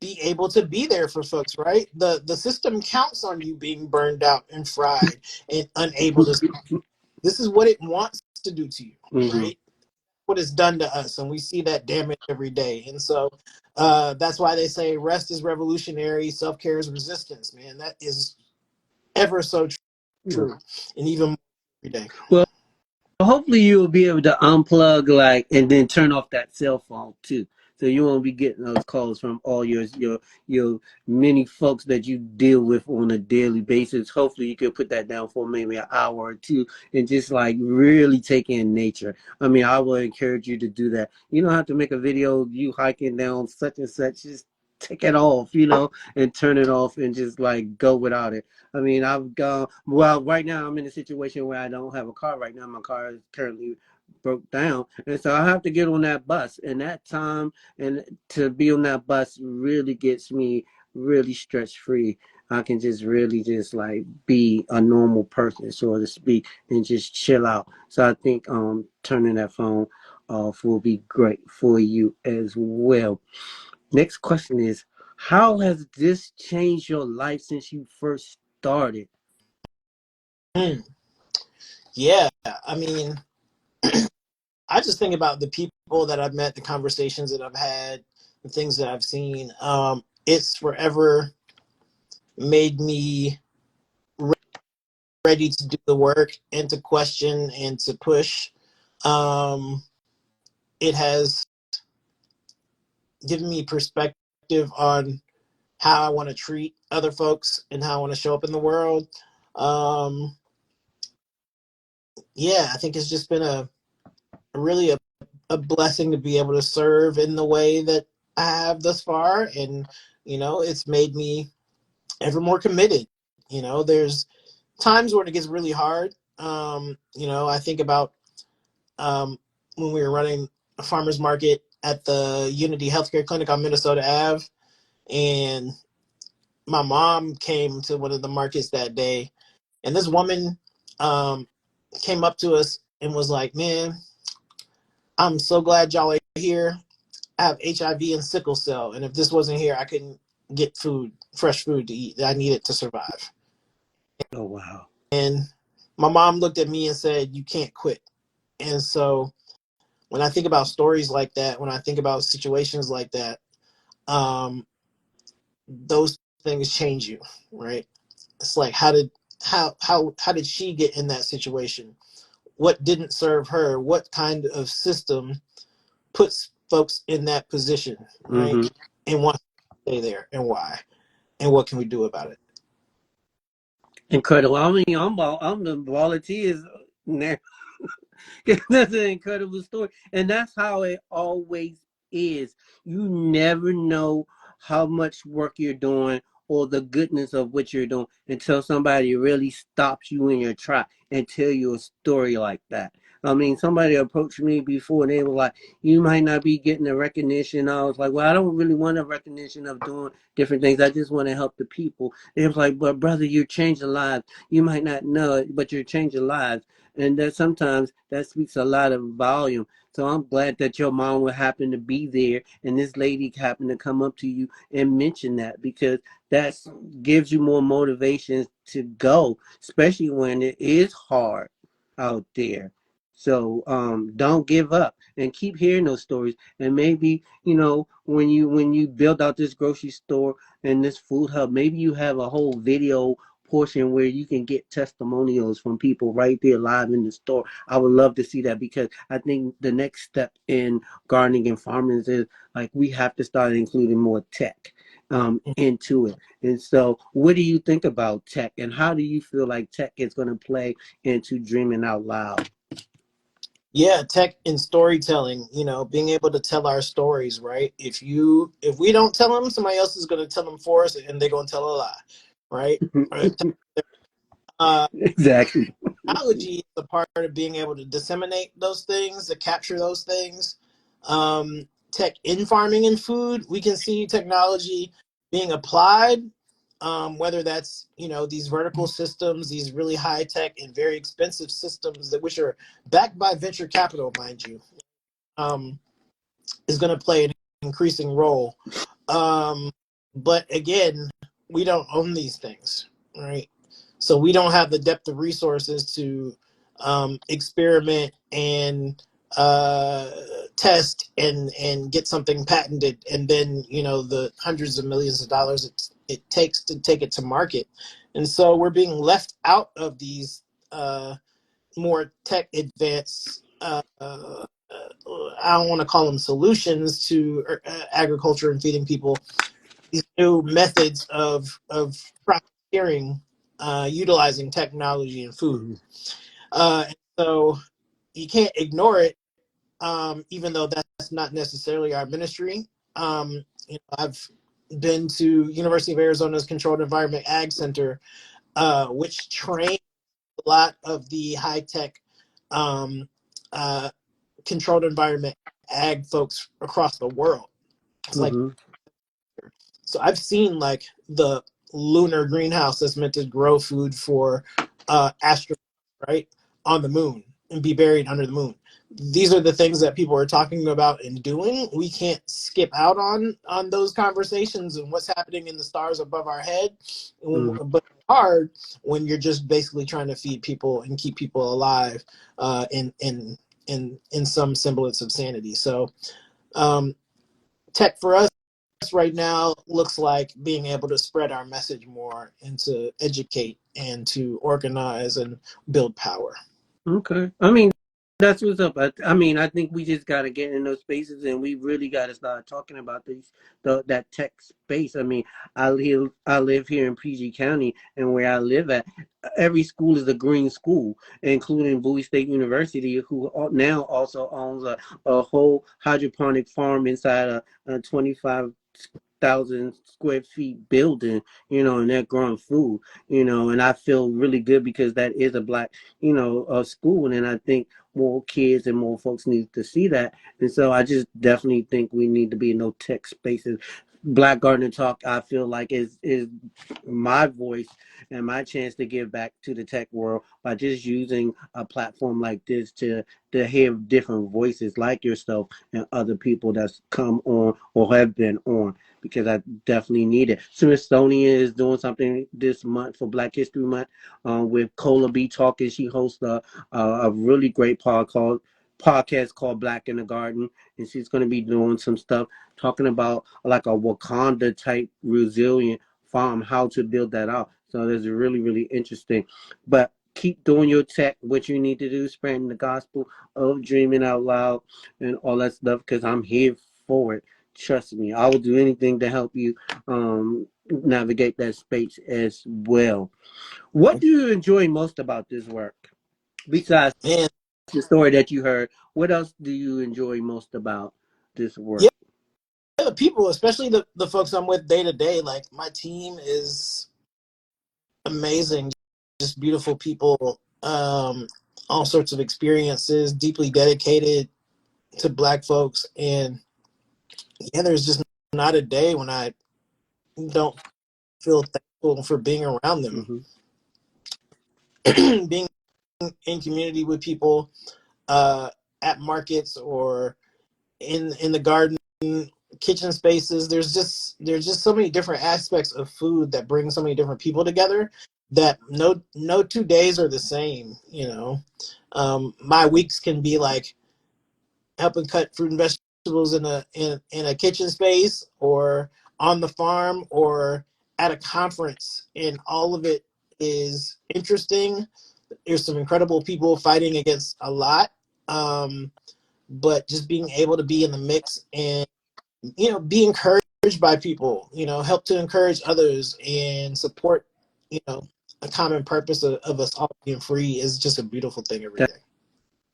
be able to be there for folks, right? The system counts on you being burned out and fried and unable to. This is what it wants to do to you, Mm-hmm. right? What it's done to us, and we see that damage every day. And so that's why they say rest is revolutionary, self-care is resistance. Man, that is ever so true, and even more every day. Well, hopefully you'll be able to unplug like and then turn off that cell phone too. So you won't be getting those calls from all your many folks that you deal with on a daily basis. Hopefully you could put that down for maybe an hour or two and just like really take in nature. I mean, I would encourage you to do that. You don't have to make a video you hiking down such and such. Just take it off, and turn it off and just like go without it. I mean, I've gone, well, right now I'm in a situation where I don't have a car right now. My car is currently broke down. And so I have to get on that bus. And that time and to be on that bus really gets me really stress free. I can just really just like be a normal person, so to speak, and just chill out. So I think turning that phone off will be great for you as well. Next question is, how has this changed your life since you first started? Mm. Yeah, I mean, I just think about the people that I've met, the conversations that I've had, the things that I've seen. It's forever made me ready to do the work and to question and to push. Um, it has given me perspective on how I want to treat other folks and how I want to show up in the world. Um, yeah, I think it's just been really a blessing to be able to serve in the way that I have thus far. And, it's made me ever more committed. There's times when it gets really hard. I think about when we were running a farmer's market at the Unity Healthcare Clinic on Minnesota Ave. And my mom came to one of the markets that day. And this woman came up to us and was like, "Man, I'm so glad y'all are here. I have HIV and sickle cell. And if this wasn't here, I couldn't get fresh food to eat that I needed to survive." Oh, wow. And my mom looked at me and said, "You can't quit." And so when I think about stories like that, when I think about situations like that, those things change you, right? It's like, how did she get in that situation? What didn't serve her? What kind of system puts folks in that position, right? Mm-hmm. And wants to stay there, and why? And what can we do about it? Incredible. I mean, I'm the volunteers now. That's an incredible story. And that's how it always is. You never know how much work you're doing or the goodness of what you're doing until somebody really stops you in your track and tell you a story like that. I mean, somebody approached me before and they were like, "You might not be getting the recognition." I was like, "Well, I don't really want a recognition of doing different things. I just want to help the people." They was like, "But brother, you're changing lives. You might not know it, but you're changing lives." And that sometimes that speaks a lot of volume. So I'm glad that your mom would happen to be there and this lady happened to come up to you and mention that, because that gives you more motivation to go, especially when it is hard out there. So don't give up and keep hearing those stories. And maybe, when you build out this grocery store and this food hub, maybe you have a whole video portion where you can get testimonials from people right there live in the store. I would love to see that, because I think the next step in gardening and farming is like we have to start including more tech into it. And so what do you think about tech, and how do you feel like tech is going to play into dreaming out loud? Yeah, tech and storytelling, being able to tell our stories, right? If we don't tell them, somebody else is going to tell them for us, and they're going to tell a lie, right? Right. uh, Exactly. Technology is a part of being able to disseminate those things, to capture those things. Tech in farming and food, we can see technology being applied, whether that's these vertical systems, these really high tech and very expensive systems that which are backed by venture capital, mind you, um, is going to play an increasing role. Um, but again, we don't own these things, right? So we don't have the depth of resources to experiment and test and get something patented, and then the hundreds of millions of dollars it takes to take it to market. And so we're being left out of these more tech advanced I don't want to call them solutions to agriculture and feeding people, these new methods of profiteering, utilizing technology and food. Mm-hmm. And so you can't ignore it, even though that's not necessarily our ministry. I've been to University of Arizona's Controlled Environment Ag Center, which trains a lot of the high tech um, uh, controlled environment ag folks across the world. It's like, Mm-hmm. so I've seen like the lunar greenhouse that's meant to grow food for astronauts, right, on the moon and be buried under the moon. These are the things that people are talking about and doing. We can't skip out on those conversations and what's happening in the stars above our head. But it's hard when you're just basically trying to feed people and keep people alive in some semblance of sanity. So um, tech for us right now looks like being able to spread our message more and to educate and to organize and build power. Okay. I mean, that's what's up. I mean, I think we just got to get in those spaces, and we really got to start talking about that tech space. I mean, I live here in PG County, and where I live at, every school is a green school, including Bowie State University, who now also owns a whole hydroponic farm inside a 25,000 square feet building, and they're growing food, and I feel really good because that is a Black, school. And I think more kids and more folks need to see that. And so I just definitely think we need to be in no tech spaces. Black Gardener Talk, I feel like is my voice and my chance to give back to the tech world by just using a platform like this to hear different voices like yourself and other people that's come on or have been on, because I definitely need it. Smithsonian is doing something this month for Black History Month, with Cola B talking. She hosts a really great podcast called Black in the Garden, and she's going to be doing some stuff talking about like a Wakanda type resilient farm, how to build that out. So that's really, really interesting. But keep doing your tech, what you need to do, spreading the gospel of dreaming out loud and all that stuff, because I'm here for it. Trust me, I will do anything to help you navigate that space as well. What do you enjoy most about this work? Besides And the story that you heard, what else do you enjoy most about this yeah, work? the people, especially the folks I'm with day to day, like my team is amazing, just beautiful people, all sorts of experiences, deeply dedicated to Black folks. And yeah, there's just not a day when I don't feel thankful for being around them. Mm-hmm. Being in community with people, uh, at markets or in the garden, kitchen spaces. There's just so many different aspects of food that bring so many different people together that no 2 days are the same. My weeks can be like helping cut fruit and vegetables in a kitchen space, or on the farm, or at a conference, and all of it is interesting. There's some incredible people fighting against a lot. But just being able to be in the mix and be encouraged by people, help to encourage others and support, a common purpose of us all being free is just a beautiful thing every day.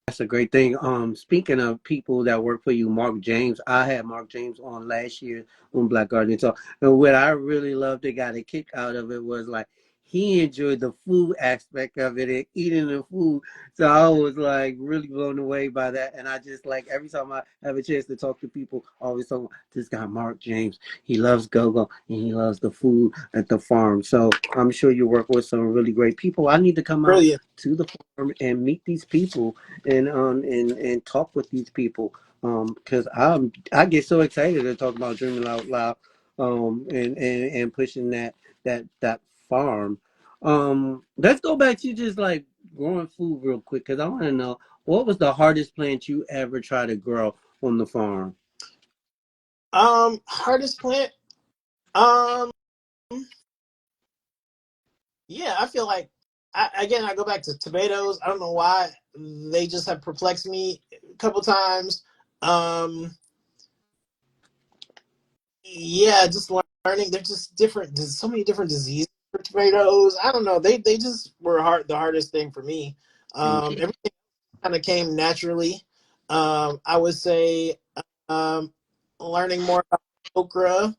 That's a great thing. Speaking of people that work for you, Mark James, I had Mark James on last year on Black Gardening Talk, and what I really loved, they got a kick out of it, was like he enjoyed the food aspect of it and eating the food. So I was like really blown away by that, and I just like every time I have a chance to talk to people, I always talk about this guy Mark James. He loves go-go and he loves the food at the farm. So I'm sure you work with some really great people. I need to come out Brilliant. to the farm and meet these people and talk with these people, because I get so excited to talk about dreaming out loud, and pushing that farm. Let's go back to just like growing food real quick, because I want to know, what was the hardest plant you ever tried to grow on the farm? Hardest plant. Um, yeah, I feel like I go back to tomatoes. I don't know why they just have perplexed me a couple times. Um, yeah, just learning. They're just different. There's so many different diseases for tomatoes. I don't know. They just were the hardest thing for me. Okay. Everything kind of came naturally. I would say um, learning more about okra.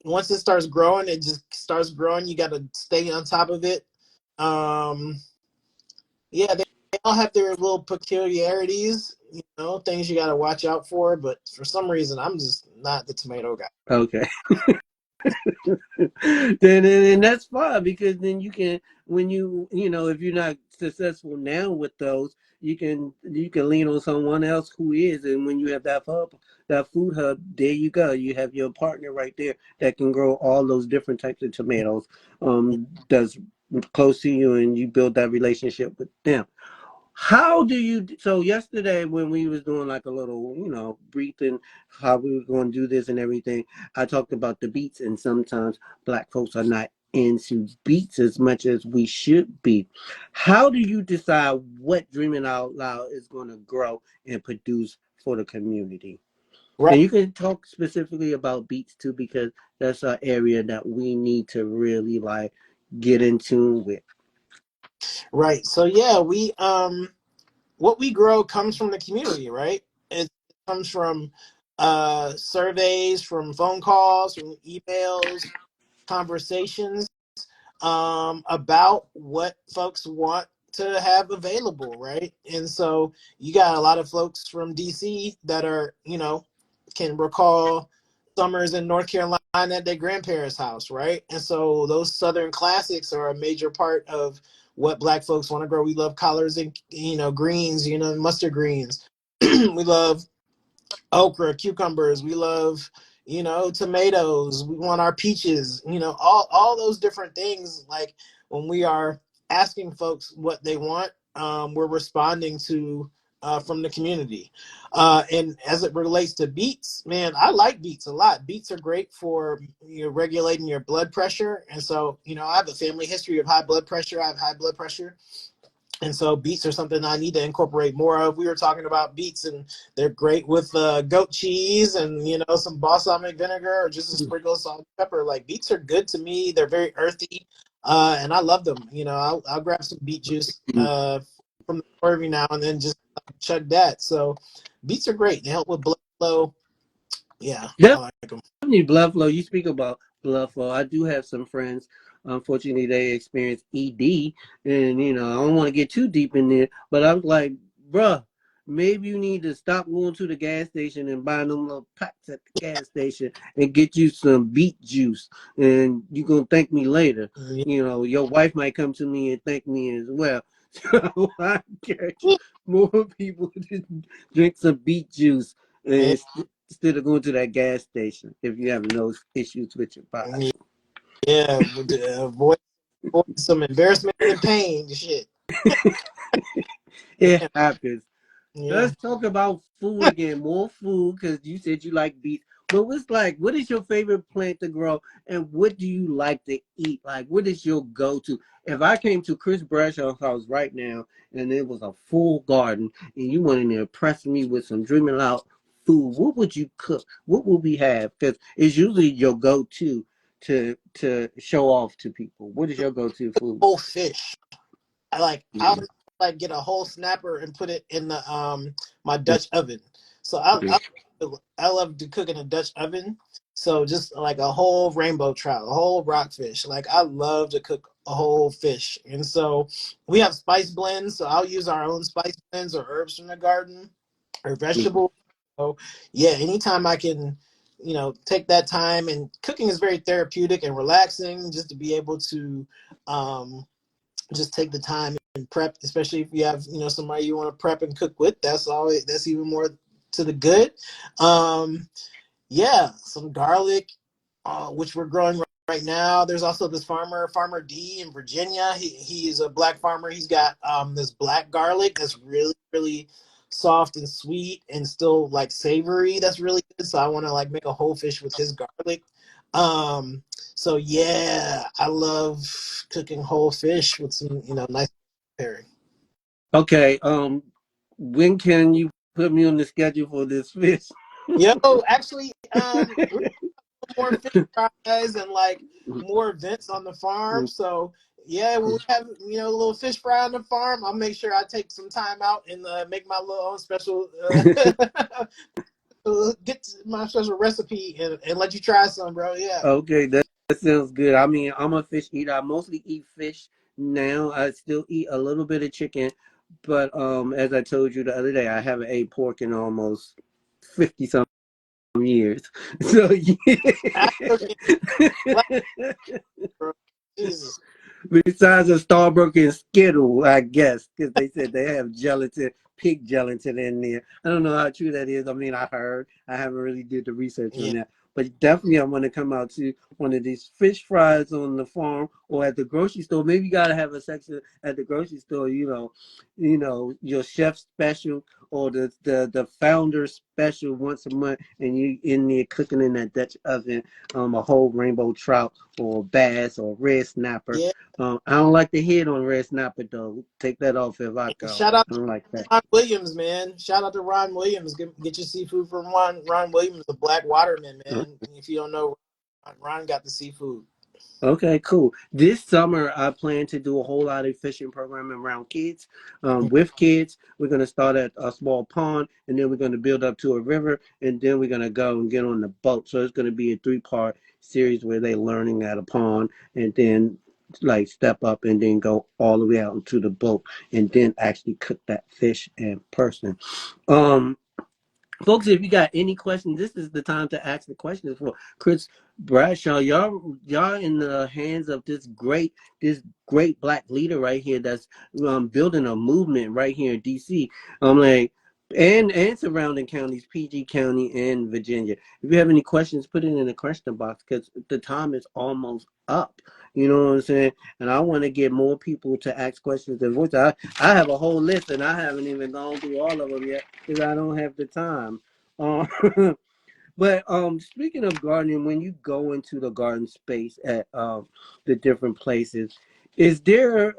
Once it starts growing, it just starts growing. You got to stay on top of it. Um, yeah, they all have their little peculiarities, things you got to watch out for. But for some reason, I'm just not the tomato guy. Okay. then that's fine because then you can when if you're not successful now with those you can lean on someone else who is, and when you have that food hub, there you go, you have your partner right there that can grow all those different types of tomatoes, that's close to you, and you build that relationship with them. How do you so yesterday when we was doing like a little, briefing how we were going to do this and everything, I talked about the beats, and sometimes black folks are not into beats as much as we should be. How do you decide what Dreaming Out Loud is going to grow and produce for the community? Right, And you can talk specifically about beats too, because that's an area that we need to really like get in tune with. right. So yeah, we what we grow comes from the community, right? It comes from surveys, from phone calls, from emails, conversations about what folks want to have available, right? And so you got a lot of folks from DC that are, can recall summers in North Carolina at their grandparents' house, right? And so those Southern classics are a major part of what Black folks want to grow. We love collards and, greens, mustard greens. We love okra, cucumbers. We love, tomatoes. We want our peaches. All those different things. Like when we are asking folks what they want, we're responding to from the community. And as it relates to beets, man, I like beets a lot. Beets are great for regulating your blood pressure. And so, I have a family history of high blood pressure. I have high blood pressure. And so beets are something I need to incorporate more of. We were talking about beets, and they're great with goat cheese and some balsamic vinegar or just a sprinkle of salt and pepper. Like beets are good to me. They're very earthy, and I love them. I'll grab some beet juice from the store every now and then, just chug that. So beets are great. They help with blood flow. Yeah, I like them. Need blood flow. You speak about blood flow. I do have some friends. Unfortunately, they experience ED, and I don't want to get too deep in there. But I was like, bruh, maybe you need to stop going to the gas station and buying them little packs at the gas station and get you some beet juice, and you gonna thank me later. Yeah. Your wife might come to me and thank me as well. So I encourage more people to drink some beet juice and instead of going to that gas station if you're having those issues with your body. Yeah, avoid some embarrassment and pain. Shit. It Yeah, happens. yeah. Let's talk about food again. More food, because you said you like beef. But what is your favorite plant to grow, and what do you like to eat? Like, what is your go-to? If I came to Chris Bradshaw's house right now and it was a full garden and you wanted to impress me with some dreaming out food, what would you cook? What would we have? Because it's usually your go-to to show off to people. What is your go-to food? Whole fish. I'll like get a whole snapper and put it in the my Dutch oven. So I love to cook in a Dutch oven. So just like a whole rainbow trout, a whole rockfish. Like I love to cook a whole fish. And so we have spice blends. So I'll use our own spice blends or herbs from the garden or vegetables. So yeah, anytime I can, take that time, and cooking is very therapeutic and relaxing, just to be able to um just take the time and prep, especially if you have somebody you want to prep and cook with. That's even more to the good. um yeah, some garlic, which we're growing right now. There's also this farmer D in Virginia. He's a black farmer. He's got this black garlic that's really really soft and sweet and still like savory. That's really good. So I want to like make a whole fish with his garlic. So yeah, I love cooking whole fish with some nice pairing. Okay. When can you Put me on the schedule for this fish. Yo, actually, we have more fish fries and like more events on the farm. So yeah, when we have a little fish fry on the farm, I'll make sure I take some time out and make my little own special get my special recipe and let you try some, bro. Yeah. Okay, that sounds good. I mean, I'm a fish eater. I mostly eat fish now. I still eat a little bit of chicken, but as I told you the other day, I haven't ate pork in almost 50 some years. So I still can't black, yeah. bro. Jesus. Besides a Starbucks and Skittle, I guess, because they said they have gelatin, pig gelatin in there. I don't know how true that is. I mean, I heard. I haven't really did the research on Yeah. that. But definitely I want to come out to one of these fish fries on the farm or at the grocery store. Maybe you gotta have a section at the grocery store, your chef special or the founder special once a month, and you in there cooking in that Dutch oven, a whole rainbow trout or bass or red snapper. Yeah. I don't like the head on red snapper though. Take that off if I And go. shout out I don't like that. Ron Williams, man. Shout out to Ron Williams. Get your seafood from Ron Williams, the Black Waterman, man. If you don't know, Ron got the seafood. Okay, cool. This summer, I plan to do a whole lot of fishing programming around kids. With kids, we're going to start at a small pond, and then we're going to build up to a river, and then we're going to go and get on the boat. So it's going to be a 3-part series where they're learning at a pond, and then like step up and then go all the way out into the boat, and then actually cook that fish in person. Um, Folks, if you got any questions, this is the time to ask the questions for Chris Bradshaw. Y'all in the hands of this great black leader right here that's building a movement right here in DC. I'm like and surrounding counties, PG County and Virginia. If you have any questions, put it in the question box because the time is almost up. You know what I'm saying? And I want to get more people to ask questions and voice. I have a whole list and I haven't even gone through all of them yet because I don't have the time. Um, but speaking of gardening, when you go into the garden space at the different places, is there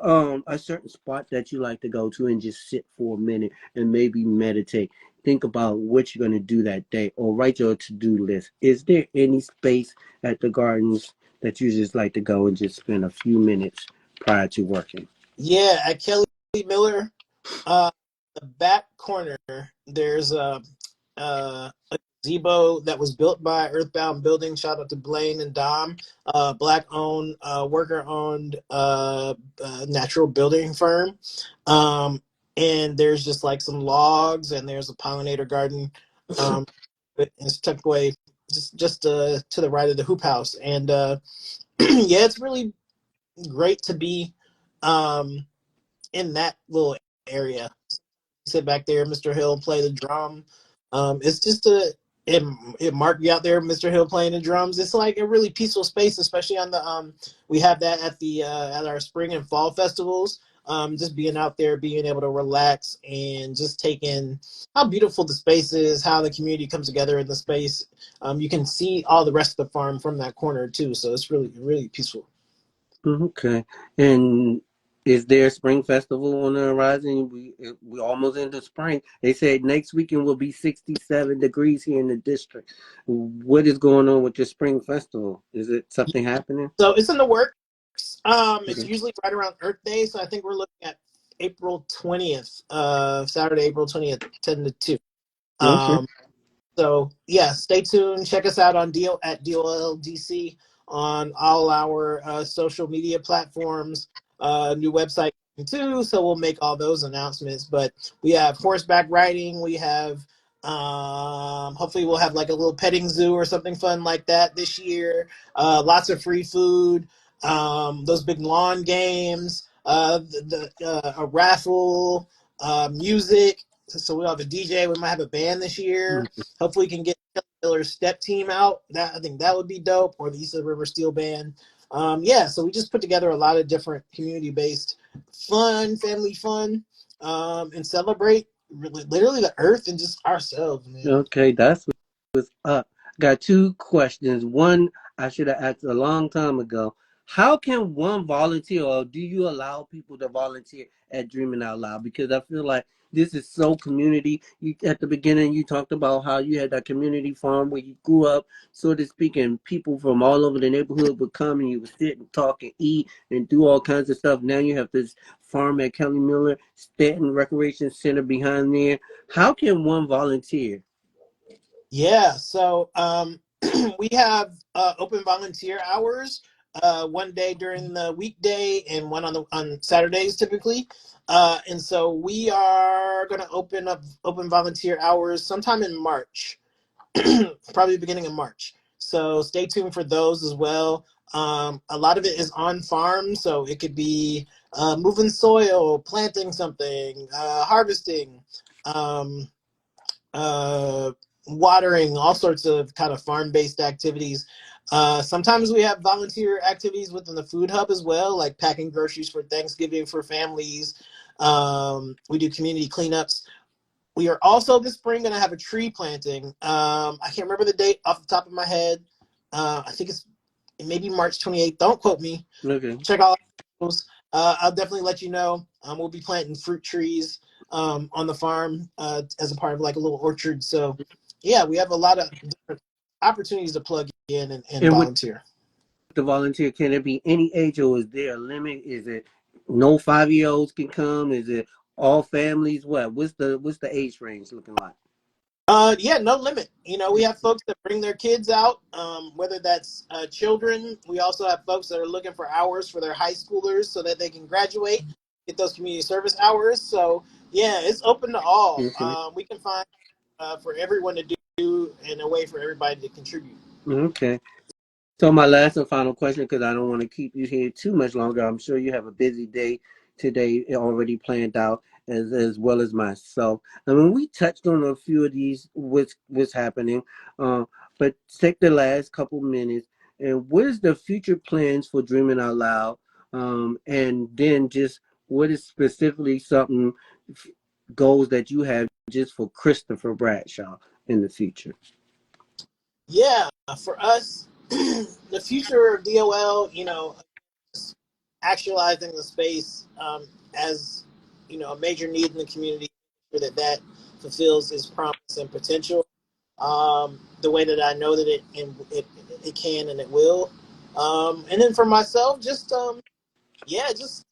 a certain spot that you like to go to and just sit for a minute and maybe meditate, think about what you're going to do that day, or write your to-do list? Is there any space at the gardens that you just like to go and just spend a few minutes prior to working? Yeah, at Kelly Miller, uh, the back corner, there's a gazebo that was built by Earthbound Building. Shout out to Blaine and Dom, black owned, worker owned, natural building firm. Um, and there's just like some logs, and there's a pollinator garden. Um, it's tucked away just to the right of the hoop house, and yeah, it's really great to be um, in that little area. Sit back there, Mr. Hill, play the drum. It's just it marked you out there, Mr. Hill playing the drums. It's like a really peaceful space, especially on the we have that at the at our spring and fall festivals. Just being out there, being able to relax and just take in how beautiful the space is, how the community comes together in the space. You can see all the rest of the farm from that corner too, so it's really really peaceful. Okay. And is there a spring festival on the horizon? We almost into spring. They said next weekend will be 67 degrees here in the district. What is going on with the spring festival? Is it something happening? So it's in the works. It's Okay. usually right around Earth Day, so I think we're looking at April 20th, Saturday, April 20th, 10 to 2. Okay. Um, so yeah, stay tuned. Check us out on deal at DOLDC on all our social media platforms. New website too, so we'll make all those announcements. But we have horseback riding. We have hopefully we'll have like a little petting zoo or something fun like that this year. Lots of free food. Those big lawn games. A raffle. Music. So we'll have a DJ. We might have a band this year. Hopefully, we can get Miller's step team out. That I think that would be dope, or the East of the River Steel Band. Yeah, so we just put together a lot of different community-based fun, family fun, and celebrate literally the earth and just ourselves, man. Okay, that's what's up. Got two questions. One I should have asked a long time ago. How can one volunteer, or do you allow people to volunteer at Dreaming Out Loud? Because I feel like this is so community. You at the beginning you talked about how you had that community farm where you grew up, so to speak, and people from all over the neighborhood would come and you would sit and talk and eat and do all kinds of stuff. Now you have this farm at Kelly Miller Stanton Recreation Center behind there. How can one volunteer? Yeah, so we have open volunteer hours. One day during the weekday and one on Saturdays typically. And so we are going to open up open volunteer hours sometime in March, probably the beginning of March. So stay tuned for those as well. A lot of it is on farm, so it could be moving soil, planting something, harvesting. Um, uh, Watering, all sorts of kind of farm-based activities. Sometimes we have volunteer activities within the food hub as well, like packing groceries for Thanksgiving for families. We do community cleanups. We are also this spring going to have a tree planting. I can't remember the date off the top of my head. I think it's maybe March 28th. Don't quote me. Okay. Check all those. I'll definitely let you know. We'll be planting fruit trees on the farm as a part of like a little orchard. So, yeah, we have a lot of different opportunities to plug in and And with volunteer. the volunteer, can it be any age or is there a limit? Is it no 5 year olds can come? Is it all families? What's the age range looking like? Yeah, no limit. You know, we have folks that bring their kids out, whether that's children. We also have folks that are looking for hours for their high schoolers so that they can graduate, get those community service hours. So, yeah, it's open to all. Okay. We can find for everyone to do and a way for everybody to contribute. Okay. So my last and final question, because I don't want to keep you here too much longer. I'm sure you have a busy day today already planned out, as well as myself. I mean, we touched on a few of these, what's happening, uh, but take the last couple minutes and what is the future plans for Dreaming Out Loud, and then just what is specifically something goals that you have just for Christopher Bradshaw in the future. Yeah, for us, the future of DOL, you know, actualizing the space as you know a major need in the community, sure that fulfills its promise and potential. The way that I know that it can and it will. And then for myself, just yeah, just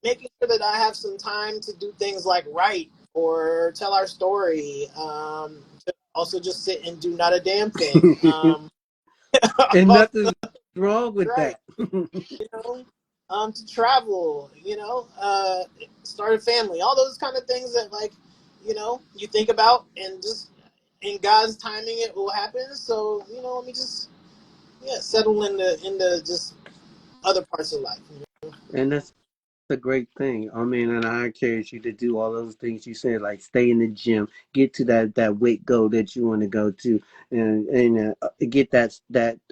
making sure that I have some time to do things like write or tell our story. To also just sit and do not a damn thing. And Also, nothing's wrong with right, that. you know, to travel, you know, start a family, all those kind of things that like, you know, you think about and just in God's timing it will happen. So, you know, let me just yeah, settle into just other parts of life. You know? And that's a great thing. I mean, and I encourage you to do all those things you said, like stay in the gym, get to that weight goal that you want to go to, and get that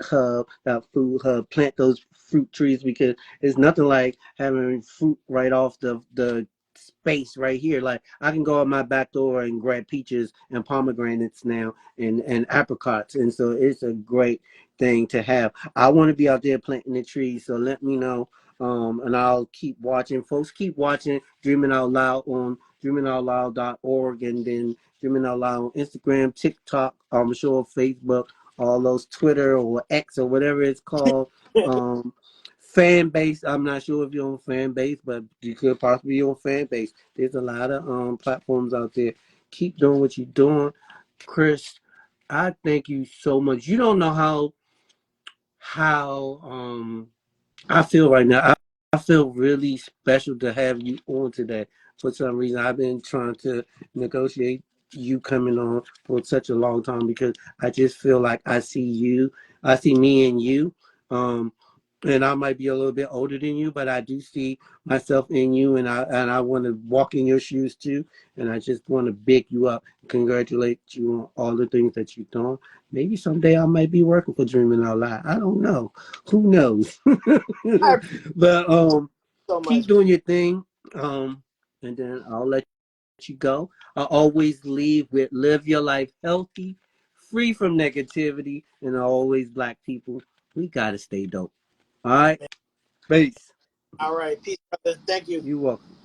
hub, that food hub, plant those fruit trees because it's nothing like having fruit right off the space right here. Like I can go out my back door and grab peaches and pomegranates now and apricots, and so it's a great thing to have. I want to be out there planting the trees, so let me know, and I'll keep watching. Folks, keep watching Dreaming Out Loud on dreamingoutloud.org and then Dreaming Out Loud on Instagram, TikTok, I'm sure Facebook, all those Twitter or X or whatever it's called. Um, Fan base, I'm not sure if you're on fan base, but you could possibly be on fan base. There's a lot of platforms out there. Keep doing what you're doing. Chris, I thank you so much. You don't know how I feel right now. I feel really special to have you on today. For some reason, I've been trying to negotiate you coming on for such a long time because I just feel like I see you. I see me and you. Um, and I might be a little bit older than you, but I do see myself in you, and I want to walk in your shoes too. And I just want to big you up, congratulate you on all the things that you've done. Maybe someday I might be working for Dreaming Out Loud. I don't know. Who knows? I appreciate But it so keep much. doing your thing. And then I'll let you go. I always leave with live your life healthy, free from negativity, and always black people. We gotta stay dope. All right. Peace. All right, peace, brother. Thank you. You welcome.